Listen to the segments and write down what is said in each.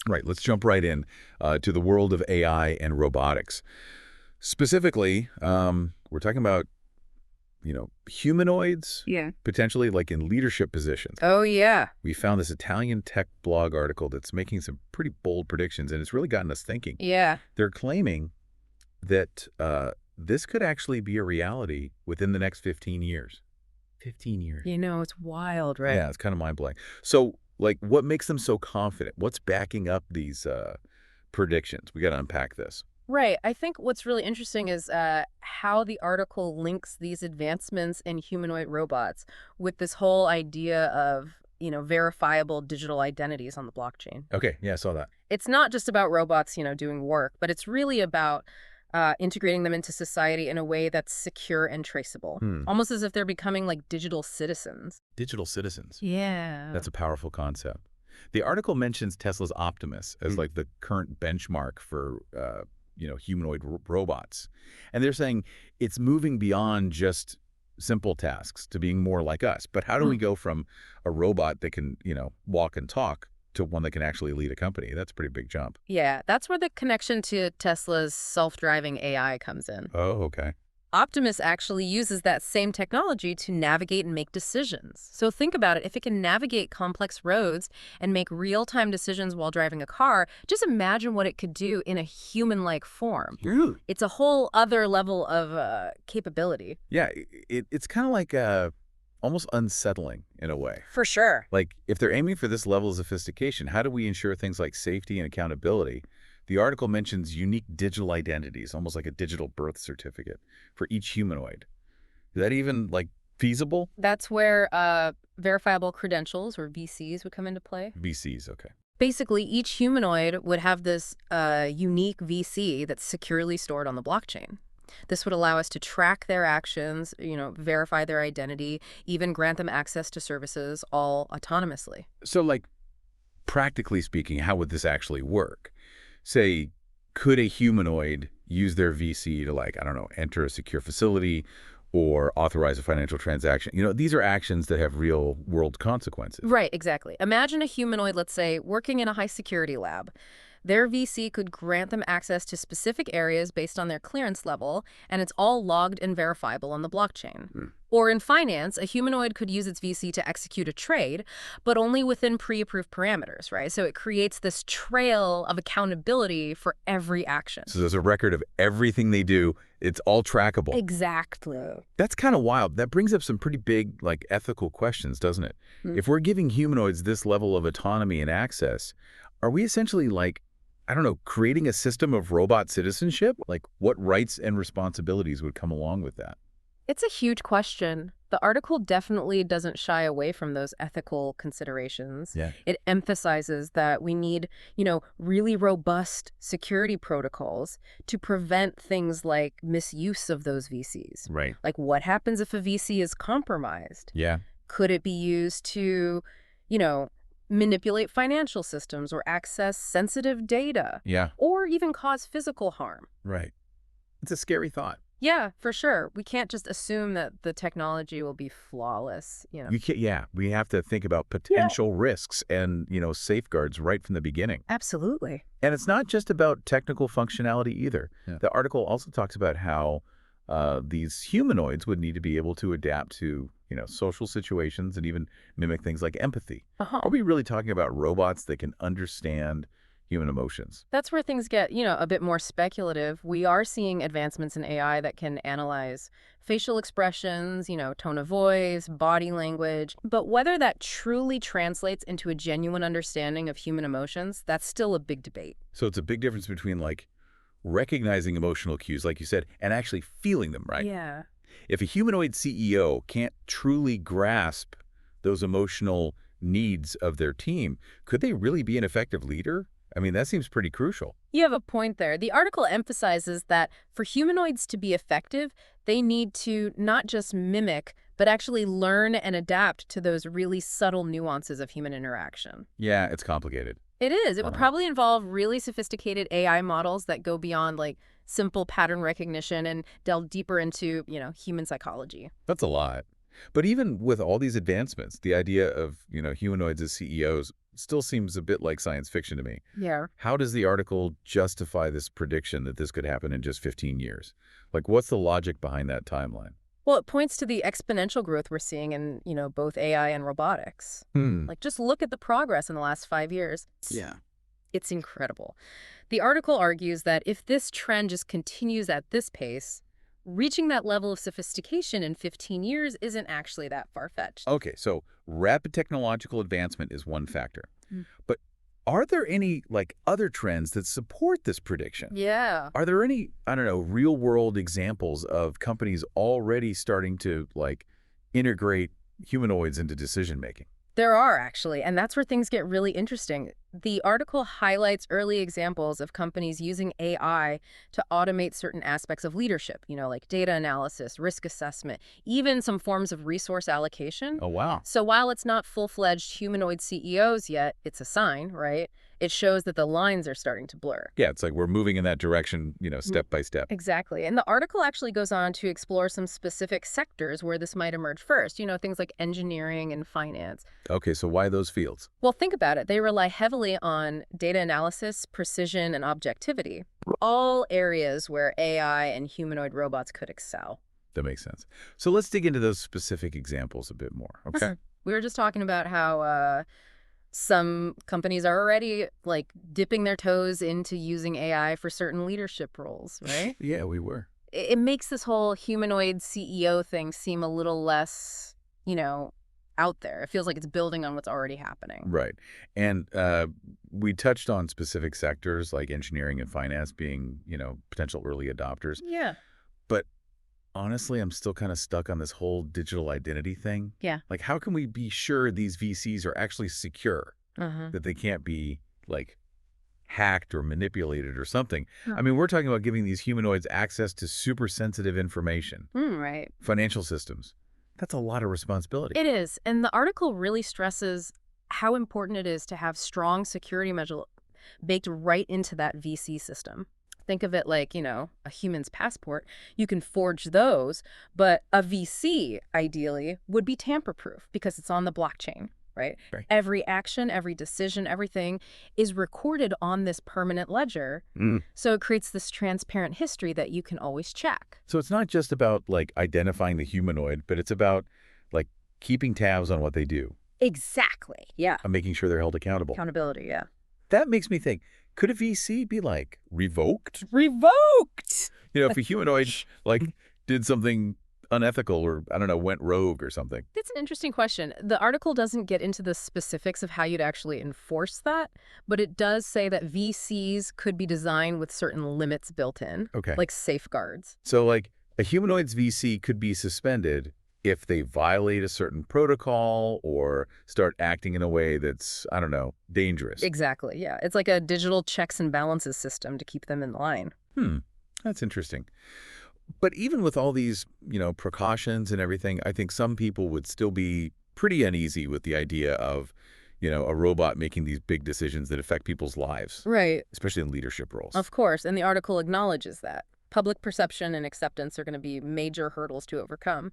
Right, let's jump right in to the world of AI and robotics. Specifically, we're talking about, humanoids, Yeah. potentially like in leadership positions. Oh, yeah. We found this Italian tech blog article that's making some pretty bold predictions, and it's really gotten us thinking. Yeah. They're claiming that this could actually be a reality within the next 15 years. 15 years. It's wild, right? Yeah, it's kind of mind-blowing. So, like, what makes them so confident? What's backing up these predictions? We got to unpack this. Right. I think what's really interesting is how the article links these advancements in humanoid robots with this whole idea of, verifiable digital identities on the blockchain. Okay, yeah, I saw that. It's not just about robots, doing work, but it's really about integrating them into society in a way that's secure and traceable, Hmm. almost as if they're becoming like digital citizens. Digital citizens. Yeah. That's a powerful concept. The article mentions Tesla's Optimus as like the current benchmark for, humanoid robots. And they're saying it's moving beyond just simple tasks to being more like us. But how do we go from a robot that can, walk and talk to one that can actually lead a company? That's a pretty big jump. Yeah, that's where the connection to Tesla's self-driving AI comes in. Oh, okay. Optimus actually uses that same technology to navigate and make decisions. So think about it. If it can navigate complex roads and make real-time decisions while driving a car, just imagine what it could do in a human-like form. Really? It's a whole other level of capability. Yeah, it's kind of like almost unsettling in a way. For sure. Like, if they're aiming for this level of sophistication, how do we ensure things like safety and accountability? The article mentions unique digital identities, almost like a digital birth certificate for each humanoid. Is that even, like, feasible? That's where verifiable credentials, or VCs, would come into play. VCs, okay. Basically, each humanoid would have this unique VC that's securely stored on the blockchain. This would allow us to track their actions, verify their identity, even grant them access to services, all autonomously. So, like, practically speaking, how would this actually work? Say, could a humanoid use their VC to, like, I don't know, enter a secure facility or authorize a financial transaction? These are actions that have real-world consequences. Right, exactly. Imagine a humanoid, let's say, working in a high-security lab. Their VC could grant them access to specific areas based on their clearance level, and it's all logged and verifiable on the blockchain. Or in finance, a humanoid could use its VC to execute a trade, but only within pre-approved parameters, right? So it creates this trail of accountability for every action. So there's a record of everything they do. It's all trackable. Exactly. That's kind of wild. That brings up some pretty big, like, ethical questions, doesn't it? If we're giving humanoids this level of autonomy and access, are we essentially, like, I don't know, creating a system of robot citizenship? Like, what rights and responsibilities would come along with that? It's a huge question. The article definitely doesn't shy away from those ethical considerations. Yeah. It emphasizes that we need, really robust security protocols to prevent things like misuse of those VCs. Right. Like, what happens if a VC is compromised? Yeah. Could it be used to, manipulate financial systems or access sensitive data? Yeah. Or even cause physical harm? Right. It's a scary thought. Yeah, for sure. We can't just assume that the technology will be flawless. You can't, yeah, we have to think about potential risks and, safeguards right from the beginning. Absolutely. And it's not just about technical functionality either. Yeah. The article also talks about how these humanoids would need to be able to adapt to, social situations and even mimic things like empathy. Are we really talking about robots that can understand human emotions? That's where things get, a bit more speculative. We are seeing advancements in AI that can analyze facial expressions, tone of voice, body language. But whether that truly translates into a genuine understanding of human emotions, that's still a big debate. So it's a big difference between, like, recognizing emotional cues, like you said, and actually feeling them, right? Yeah. If a humanoid CEO can't truly grasp those emotional needs of their team, could they really be an effective leader? I mean, that seems pretty crucial. You have a point there. The article emphasizes that for humanoids to be effective, they need to not just mimic, but actually learn and adapt to those really subtle nuances of human interaction. Yeah, it's complicated. It is. It would probably involve really sophisticated AI models that go beyond, like, simple pattern recognition and delve deeper into, human psychology. That's a lot. But even with all these advancements, the idea of, humanoids as CEOs still seems a bit like science fiction to me. Yeah. How does the article justify this prediction that this could happen in just 15 years? Like, what's the logic behind that timeline? Well, it points to the exponential growth we're seeing in, both AI and robotics. Hmm. Like, just look at the progress in the last 5 years. Yeah. It's incredible. The article argues that if this trend just continues at this pace, reaching that level of sophistication in 15 years isn't actually that far-fetched. Okay, so rapid technological advancement is one factor. Mm. But are there any, other trends that support this prediction? Yeah. Are there any, I don't know, real-world examples of companies already starting to, integrate humanoids into decision-making? There are, actually, and that's where things get really interesting. The article highlights early examples of companies using AI to automate certain aspects of leadership, like data analysis, risk assessment, even some forms of resource allocation. Oh, wow. So while it's not full-fledged humanoid CEOs yet, it's a sign, right? It shows that the lines are starting to blur. Yeah, it's like we're moving in that direction, step by step. Exactly. And the article actually goes on to explore some specific sectors where this might emerge first, things like engineering and finance. Okay, so why those fields? Well, think about it. They rely heavily on data analysis, precision, and objectivity, all areas where AI and humanoid robots could excel. That makes sense. So let's dig into those specific examples a bit more, okay? We were just talking about how some companies are already, dipping their toes into using AI for certain leadership roles, right? Yeah, we were. It makes this whole humanoid CEO thing seem a little less, out there. It feels like it's building on what's already happening. Right. And we touched on specific sectors like engineering and finance being, potential early adopters. Yeah. But honestly, I'm still kind of stuck on this whole digital identity thing. Yeah. Like, how can we be sure these VCs are actually secure, Uh-huh. that they can't be, hacked or manipulated or something? Huh. I mean, we're talking about giving these humanoids access to super sensitive information, Right. financial systems. That's a lot of responsibility. It is. And the article really stresses how important it is to have strong security measures baked right into that VC system. Think of it like, a human's passport. You can forge those, but a VC, ideally, would be tamper-proof because it's on the blockchain, right? Right. Every action, every decision, everything is recorded on this permanent ledger. Mm. So it creates this transparent history that you can always check. So it's not just about, identifying the humanoid, but it's about, keeping tabs on what they do Exactly. Yeah. and making sure they're held accountable. Accountability, yeah. That makes me think, could a VC be, revoked? Revoked! If a humanoid, did something unethical or, I don't know, went rogue or something. That's an interesting question. The article doesn't get into the specifics of how you'd actually enforce that, but it does say that VCs could be designed with certain limits built in, Okay. like safeguards. So, a humanoid's VC could be suspended if they violate a certain protocol or start acting in a way that's, I don't know, dangerous. Exactly, yeah. It's like a digital checks and balances system to keep them in line. That's interesting. But even with all these, precautions and everything, I think some people would still be pretty uneasy with the idea of, a robot making these big decisions that affect people's lives, Right. especially in leadership roles. Of course, and the article acknowledges that. Public perception and acceptance are going to be major hurdles to overcome.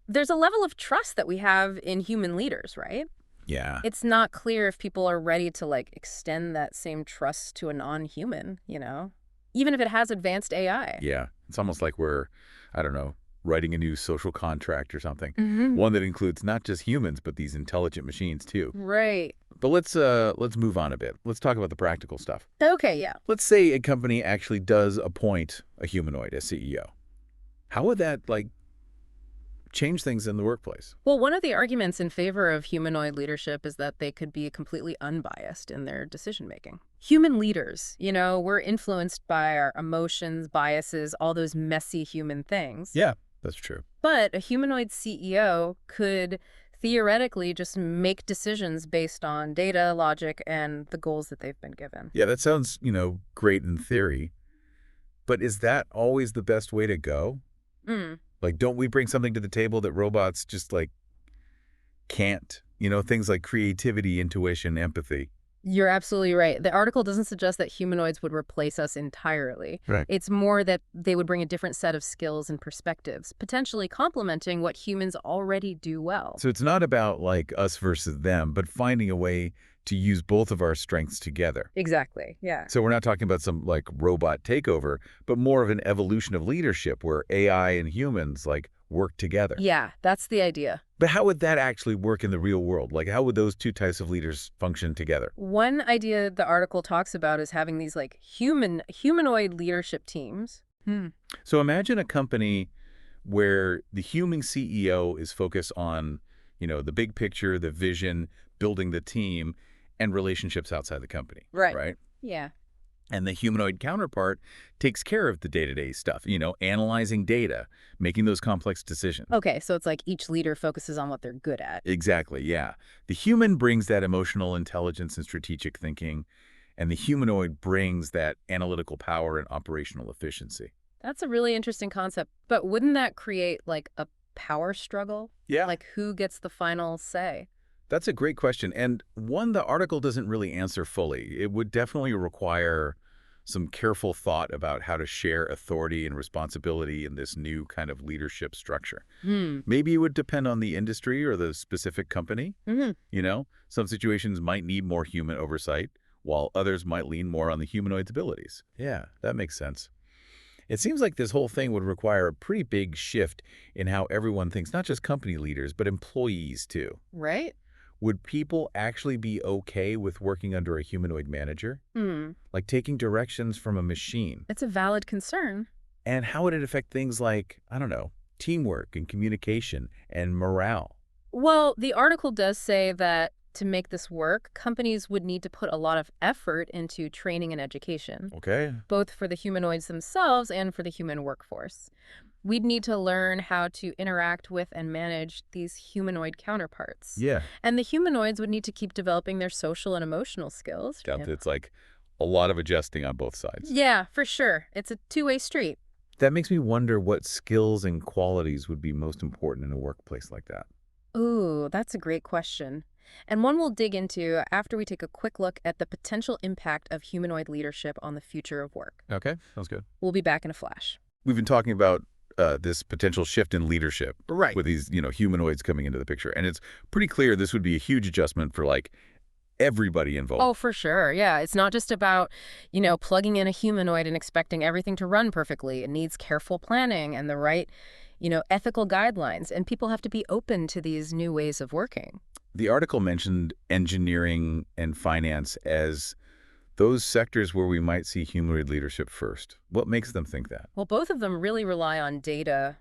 There's a level of trust that we have in human leaders, right? Yeah. It's not clear if people are ready to, extend that same trust to a non-human, even if it has advanced AI. Yeah. It's almost like we're, I don't know, writing a new social contract or something. Mm-hmm. One that includes not just humans, but these intelligent machines too. Right. But let's move on a bit. Let's talk about the practical stuff. Okay, yeah. Let's say a company actually does appoint a humanoid as CEO. How would that, change things in the workplace? Well, one of the arguments in favor of humanoid leadership is that they could be completely unbiased in their decision-making. Human leaders, we're influenced by our emotions, biases, all those messy human things. Yeah, that's true. But a humanoid CEO could theoretically just make decisions based on data, logic, and the goals that they've been given. Yeah, that sounds, great in theory. But is that always the best way to go? Don't we bring something to the table that robots just, can't? Things like creativity, intuition, empathy. You're absolutely right. The article doesn't suggest that humanoids would replace us entirely. Right. It's more that they would bring a different set of skills and perspectives, potentially complementing what humans already do well. So it's not about like us versus them, but finding a way to use both of our strengths together. Exactly. Yeah. So we're not talking about some like robot takeover, but more of an evolution of leadership where AI and humans like work together. Yeah, that's the idea. But how would that actually work in the real world? Like how would those two types of leaders function together? One idea the article talks about is having these like humanoid leadership teams. So imagine a company where the human CEO is focused on, the big picture, the vision, building the team, and relationships outside the company, Right. right? Yeah. And the humanoid counterpart takes care of the day-to-day stuff, analyzing data, making those complex decisions. Okay, so it's like each leader focuses on what they're good at. Exactly, yeah. The human brings that emotional intelligence and strategic thinking, and the humanoid brings that analytical power and operational efficiency. That's a really interesting concept. But wouldn't that create like a power struggle? Yeah. Like who gets the final say? That's a great question, and one the article doesn't really answer fully. It would definitely require some careful thought about how to share authority and responsibility in this new kind of leadership structure. Hmm. Maybe it would depend on the industry or the specific company. Hmm. Some situations might need more human oversight, while others might lean more on the humanoid's abilities. Yeah, that makes sense. It seems like this whole thing would require a pretty big shift in how everyone thinks, not just company leaders, but employees too. Right? Would people actually be okay with working under a humanoid manager? Hmm. Like taking directions from a machine? It's a valid concern. And how would it affect things like, I don't know, teamwork and communication and morale? Well, the article does say that to make this work, companies would need to put a lot of effort into training and education, Okay. both for the humanoids themselves and for the human workforce. We'd need to learn how to interact with and manage these humanoid counterparts. Yeah. And the humanoids would need to keep developing their social and emotional skills. It's like a lot of adjusting on both sides. Yeah, for sure. It's a two-way street. That makes me wonder what skills and qualities would be most important in a workplace like that. Ooh, that's a great question. And one we'll dig into after we take a quick look at the potential impact of humanoid leadership on the future of work. Okay, sounds good. We'll be back in a flash. We've been talking about this potential shift in leadership Right. with these, humanoids coming into the picture. And it's pretty clear this would be a huge adjustment for like everybody involved. Oh, for sure. Yeah. It's not just about, plugging in a humanoid and expecting everything to run perfectly. It needs careful planning and the right, ethical guidelines. And people have to be open to these new ways of working. The article mentioned engineering and finance as those sectors where we might see humanoid leadership first. What makes them think that? Well, both of them really rely on data,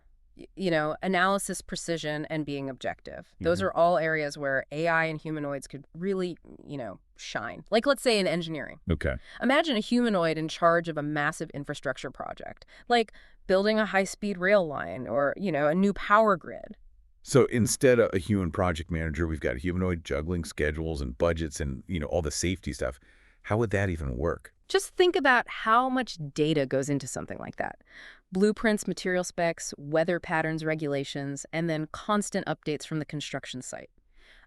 analysis, precision, and being objective. Those are all areas where AI and humanoids could really, shine. Like, let's say in engineering. Okay. Imagine a humanoid in charge of a massive infrastructure project, like building a high-speed rail line or, a new power grid. So instead of a human project manager, we've got a humanoid juggling schedules and budgets and, all the safety stuff. How would that even work? Just think about how much data goes into something like that. Blueprints, material specs, weather patterns, regulations, and then constant updates from the construction site.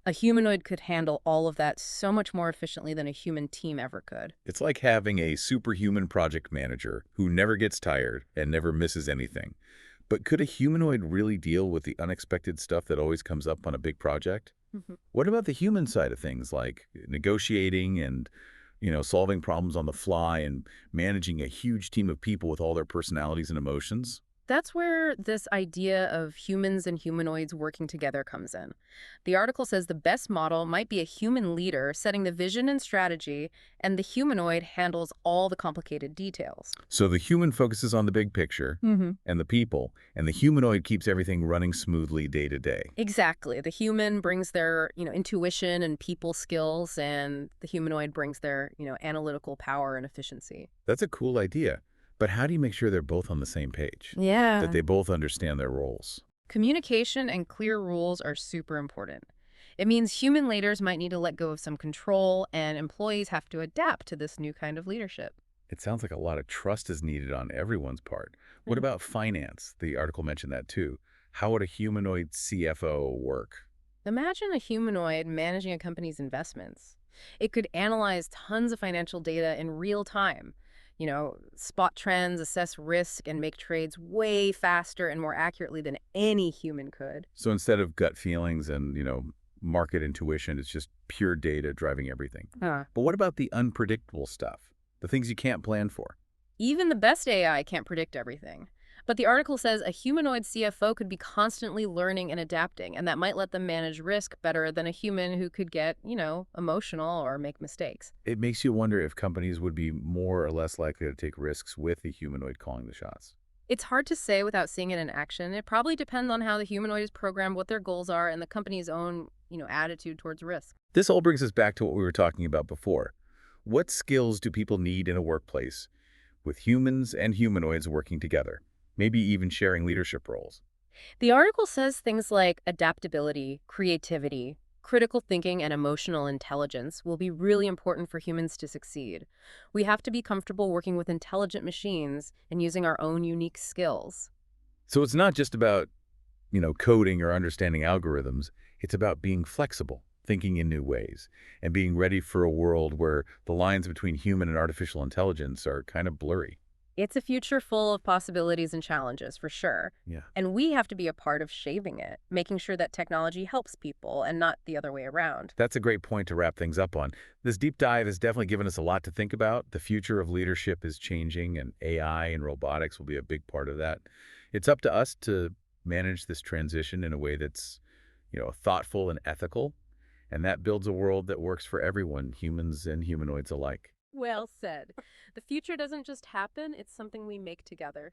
A humanoid could handle all of that so much more efficiently than a human team ever could. It's like having a superhuman project manager who never gets tired and never misses anything. But could a humanoid really deal with the unexpected stuff that always comes up on a big project? What about the human side of things, like negotiating and, solving problems on the fly and managing a huge team of people with all their personalities and emotions? That's where this idea of humans and humanoids working together comes in. The article says the best model might be a human leader setting the vision and strategy, and the humanoid handles all the complicated details. So the human focuses on the big picture and the people, and the humanoid keeps everything running smoothly day to day. Exactly. The human brings their, intuition and people skills, and the humanoid brings their, analytical power and efficiency. That's a cool idea. But how do you make sure they're both on the same page? Yeah. That they both understand their roles? Communication and clear rules are super important. It means human leaders might need to let go of some control, and employees have to adapt to this new kind of leadership. It sounds like a lot of trust is needed on everyone's part. What about finance? The article mentioned that too. How would a humanoid CFO work? Imagine a humanoid managing a company's investments. It could analyze tons of financial data in real time, spot trends, assess risk, and make trades way faster and more accurately than any human could. So instead of gut feelings and, market intuition, it's just pure data driving everything. Huh. But what about the unpredictable stuff? The things you can't plan for? Even the best AI can't predict everything. But the article says a humanoid CFO could be constantly learning and adapting, and that might let them manage risk better than a human who could get, emotional or make mistakes. It makes you wonder if companies would be more or less likely to take risks with the humanoid calling the shots. It's hard to say without seeing it in action. It probably depends on how the humanoid is programmed, what their goals are, and the company's own, attitude towards risk. This all brings us back to what we were talking about before. What skills do people need in a workplace with humans and humanoids working together, maybe even sharing leadership roles? The article says things like adaptability, creativity, critical thinking, and emotional intelligence will be really important for humans to succeed. We have to be comfortable working with intelligent machines and using our own unique skills. So it's not just about, coding or understanding algorithms. It's about being flexible, thinking in new ways, and being ready for a world where the lines between human and artificial intelligence are kind of blurry. It's a future full of possibilities and challenges, for sure. Yeah. And we have to be a part of shaping it, making sure that technology helps people and not the other way around. That's a great point to wrap things up on. This deep dive has definitely given us a lot to think about. The future of leadership is changing, and AI and robotics will be a big part of that. It's up to us to manage this transition in a way that's, thoughtful and ethical, and that builds a world that works for everyone, humans and humanoids alike. Well said. The future doesn't just happen, it's something we make together.